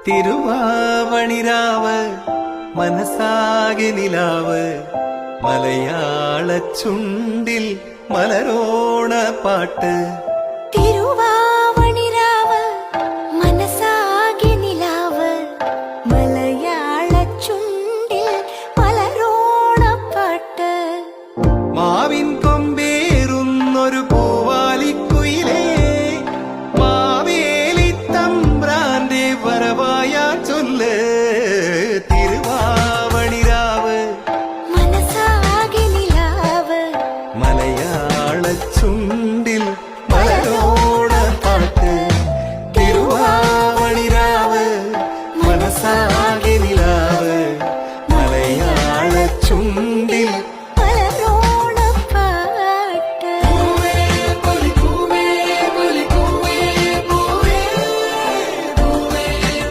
തിരുവാവണിരാവ് മനസ്സാകെ നിലാവ് മലയാള ചുണ്ടിൽ മലരോണ പാട്ട്. തിരുവാവണിരാവ് മനസ്സാകെ നിലാവ് മലയാള ചുണ്ടിൽ മലരോണപ്പാട്ട്. മാവിൻ കൊമ്പേറുന്നൊരു പൂവാലിക്കുയിലേ മാവേലി തമ്പ്രാന്റെ വരവായ ചൊല്ല്.